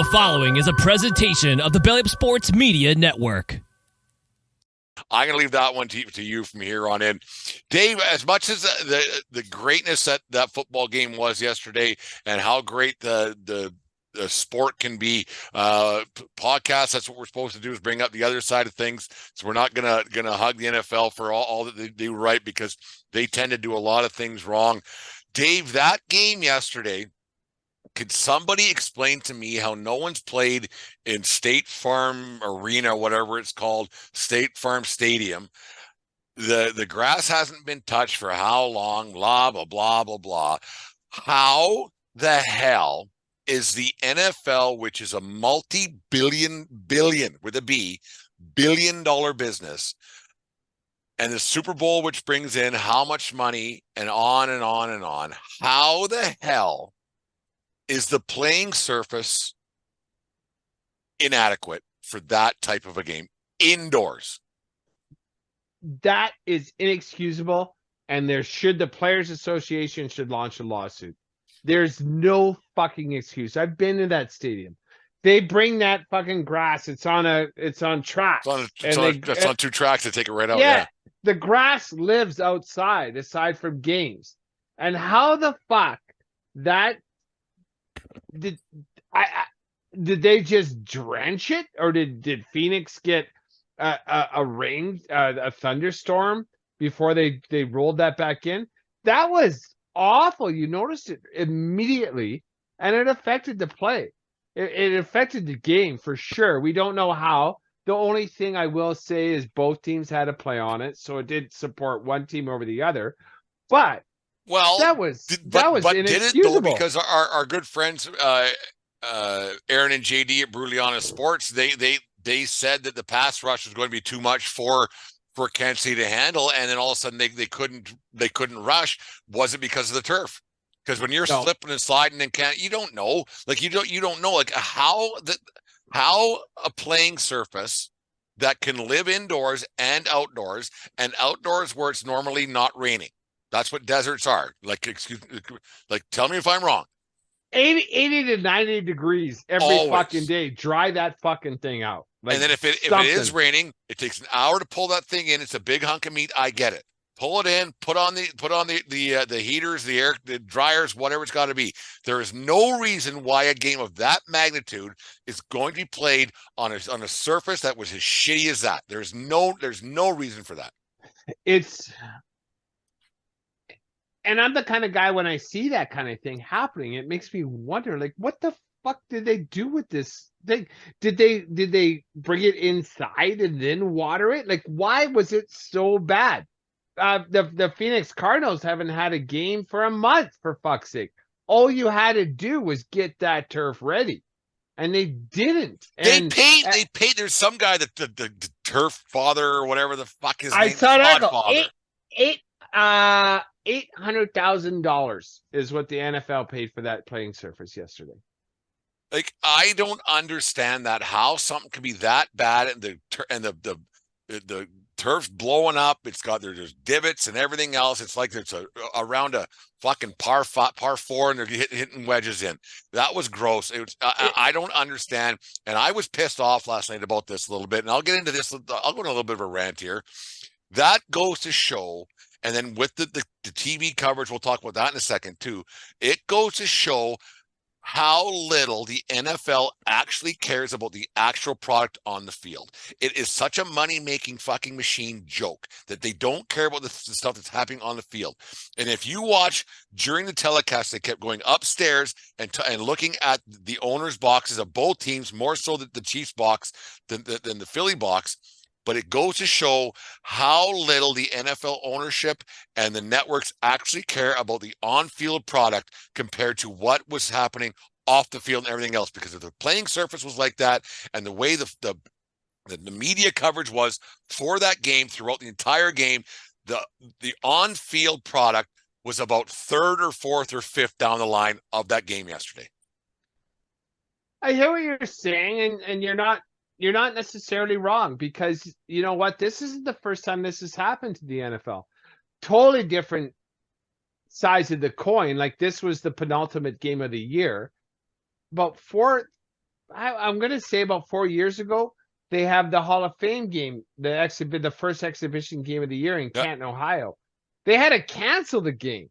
The following is a presentation of the Belly Up Sports Media Network. I'm going to leave that one to you from here on in. Dave, as much as the greatness that football game was yesterday and how great the sport can be, podcasts, that's what we're supposed to do, is bring up the other side of things. So we're not gonna hug the NFL for all that they do right, because they tend to do a lot of things wrong. Dave, that game yesterday, could somebody explain to me how no one's played in State Farm Arena, whatever it's called, State Farm Stadium? The grass hasn't been touched for how long? Blah, blah, blah, blah, blah. How the hell is the NFL, which is a multi-billion with a B, billion-dollar business, and the Super Bowl, which brings in how much money, and on and on and on, how the hell is the playing surface inadequate for that type of a game indoors? That is inexcusable, and the Players Association should launch a lawsuit. There's no fucking excuse. I've been to that stadium. They bring that fucking grass. It's on tracks. It's on two tracks. They take it right out. Yeah, the grass lives outside, aside from games. And how the fuck that did they just drench it, or did Phoenix get a thunderstorm before they rolled that back in? That was awful. You noticed it immediately, and it affected the play. It affected the game for sure. We don't know how. The only thing I will say is both teams had a play on it, so it did support one team over the other. But that was inexcusable. Did it though? Because our good friends Aaron and JD at Bruliana Sports, they said that the pass rush was going to be too much for Kansas City to handle, and then all of a sudden they couldn't rush. Was it because of the turf? Because when you're slipping and sliding and you don't know, like you don't know like how a playing surface that can live indoors and outdoors where it's normally not raining. That's what deserts are. Tell me if I'm wrong. 80 to 90 degrees every fucking day. Dry that fucking thing out. And then if it is raining, it takes an hour to pull that thing in. It's a big hunk of meat. I get it. Pull it in. Put on the heaters, the dryers, whatever it's got to be. There is no reason why a game of that magnitude is going to be played on a surface that was as shitty as that. There's no reason for that. And I'm the kind of guy, when I see that kind of thing happening, it makes me wonder, like, what the fuck did they do with this thing? Did they bring it inside and then water it? Like, why was it so bad? The Phoenix Cardinals haven't had a game for a month, for fuck's sake. All you had to do was get that turf ready, and they didn't. They paid. There's some guy that the turf father or whatever the fuck his name. I saw that. $800,000 is what the NFL paid for that playing surface yesterday. Like, I don't understand that, how something could be that bad, and the turf's blowing up. It's got there's divots and everything else. It's like it's around a fucking par four, and they're hitting wedges in. That was gross. I don't understand, and I was pissed off last night about this a little bit. And I'll get into this. I'll go into a little bit of a rant here. That goes to show. And then with the TV coverage, we'll talk about that in a second too. It goes to show how little the NFL actually cares about the actual product on the field. It is such a money-making fucking machine joke that they don't care about the stuff that's happening on the field. And if you watch during the telecast, they kept going upstairs and looking at the owners' boxes of both teams, more so than the Chiefs box than the Philly box. But it goes to show how little the NFL ownership and the networks actually care about the on-field product compared to what was happening off the field and everything else. Because if the playing surface was like that, and the way the media coverage was for that game throughout the entire game, the on-field product was about third or fourth or fifth down the line of that game yesterday. I hear what you're saying, and you're not necessarily wrong, because you know what? This isn't the first time this has happened to the NFL. Totally different sides of the coin. Like, this was the penultimate game of the year. But I'm going to say about 4 years ago, they have the Hall of Fame game, the first exhibition game of the year in Yeah. Canton, Ohio. They had to cancel the game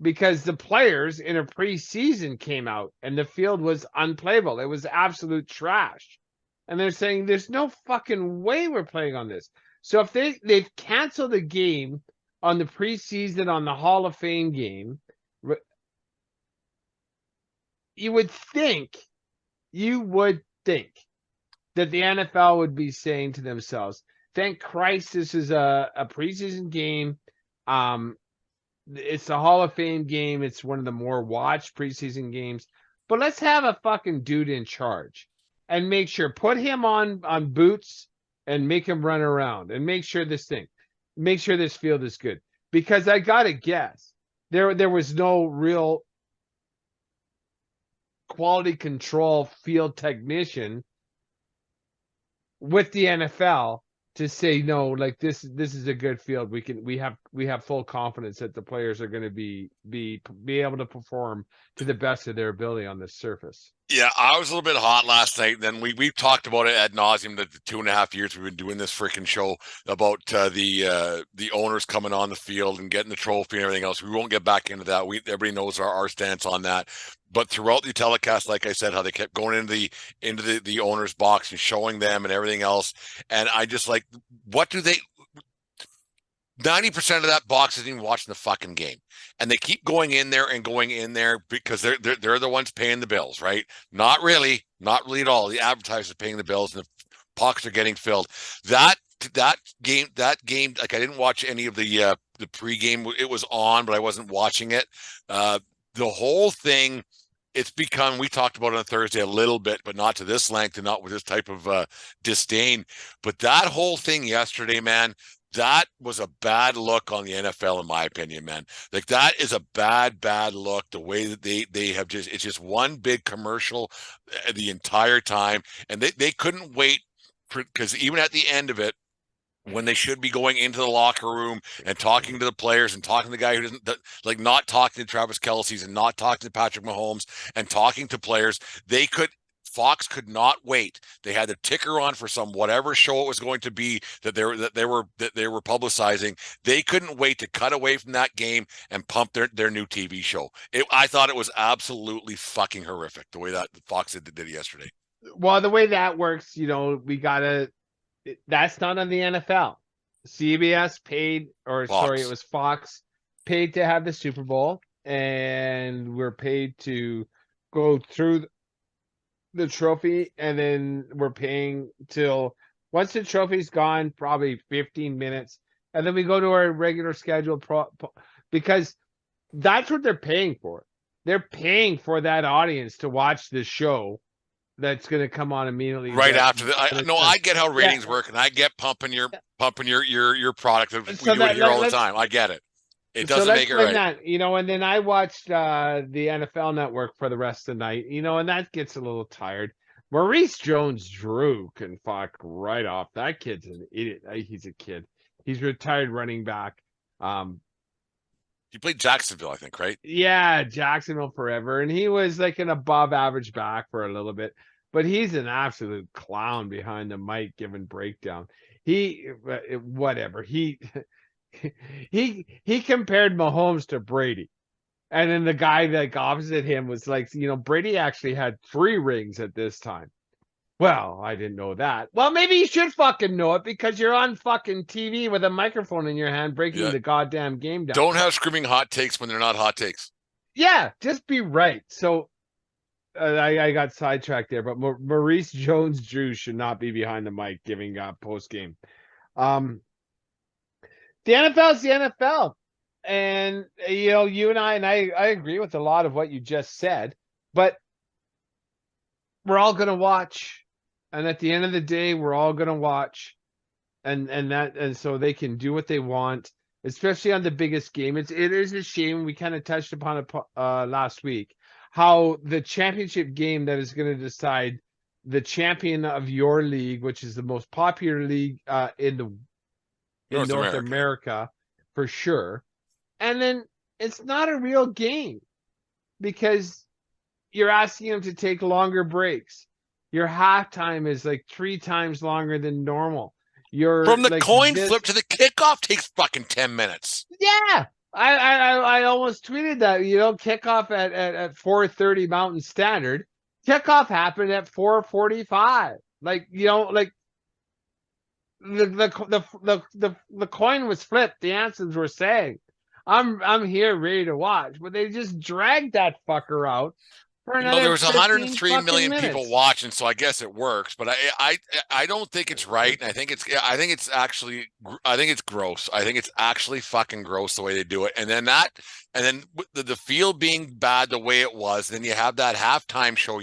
because the players in a preseason came out and the field was unplayable. It was absolute trash. And they're saying there's no fucking way we're playing on this. So if they've canceled the game on the preseason on the Hall of Fame game, you would think that the NFL would be saying to themselves, thank Christ this is a preseason game. It's the Hall of Fame game. It's one of the more watched preseason games. But let's have a fucking dude in charge and make sure, put him on boots and make him run around and make sure this field is good. Because I gotta guess, there was no real quality control field technician with the NFL to say no, like this is a good field. We have full confidence that the players are going to be able to perform to the best of their ability on this surface. Yeah, I was a little bit hot last night. Then we've talked about it ad nauseum that the 2.5 years we've been doing this freaking show about the owners coming on the field and getting the trophy and everything else. We won't get back into that. Everybody knows our stance on that. But throughout the telecast, like I said, how they kept going into the owner's box and showing them and everything else. And I just like, what do they? 90% of that box isn't even watching the fucking game, and they keep going in there because they're the ones paying the bills, right? Not really at all. The advertisers are paying the bills, and the pockets are getting filled. That game, like I didn't watch any of the pregame. It was on, but I wasn't watching it. The whole thing. It's become, we talked about it on Thursday a little bit, but not to this length and not with this type of disdain. But that whole thing yesterday, man, that was a bad look on the NFL, in my opinion, man. Like, that is a bad look. The way that they have it's just one big commercial the entire time. And they couldn't wait because even at the end of it, when they should be going into the locker room and talking to the players and talking to the guy who doesn't, like, not talking to Travis Kelce's and not talking to Patrick Mahomes and talking to players, Fox could not wait. They had the ticker on for some whatever show it was going to be that they were publicizing. They couldn't wait to cut away from that game and pump their new TV show. I thought it was absolutely fucking horrific the way that Fox did yesterday. Well, the way that works, that's not on the NFL. CBS paid, it was Fox paid to have the Super Bowl, and we're paid to go through the trophy, and then we're paying till once the trophy's gone, probably 15 minutes, and then we go to our regular schedule because that's what they're paying for. They're paying for that audience to watch the show that's going to come on immediately right after I get how ratings work, and I get pumping your product. We do it here all the time. I get it. It doesn't make it right. That, and then I watched the NFL Network for the rest of the night, and that gets a little tired. Maurice Jones-Drew can fuck right off. That kid's an idiot. He's a kid. He's retired running back. He played Jacksonville, I think, right? Yeah, Jacksonville forever. And he was like an above average back for a little bit. But he's an absolute clown behind the mic giving breakdown. He compared Mahomes to Brady. And then the guy like opposite him was like, Brady actually had 3 rings at this time. Well, I didn't know that. Well, maybe you should fucking know it because you're on fucking TV with a microphone in your hand breaking the goddamn game down. Don't have screaming hot takes when they're not hot takes. Yeah, just be right. So I got sidetracked there, but Maurice Jones-Drew should not be behind the mic giving post game. The NFL is the NFL. And, you and I agree with a lot of what you just said, but we're all going to watch. And at the end of the day, we're all going to watch, and so they can do what they want, especially on the biggest game. It is a shame. We kind of touched upon it last week, how the championship game that is going to decide the champion of your league, which is the most popular league in North America for sure. And then it's not a real game because you're asking them to take longer breaks. Your halftime is like 3 times longer than normal. Your From the like coin this- flip to the kickoff takes fucking 10 minutes. Yeah. I almost tweeted that, kickoff at 4:30 Mountain Standard. Kickoff happened at 4:45. Like, like the coin was flipped. The answers were saying, I'm here ready to watch, but they just dragged that fucker out for another. There was 15 103 million fucking people minutes. watching, so I guess it works. But I don't think it's right, and I think it's gross. I think it's actually fucking gross the way they do it. And then the field being bad the way it was, then you have that halftime show.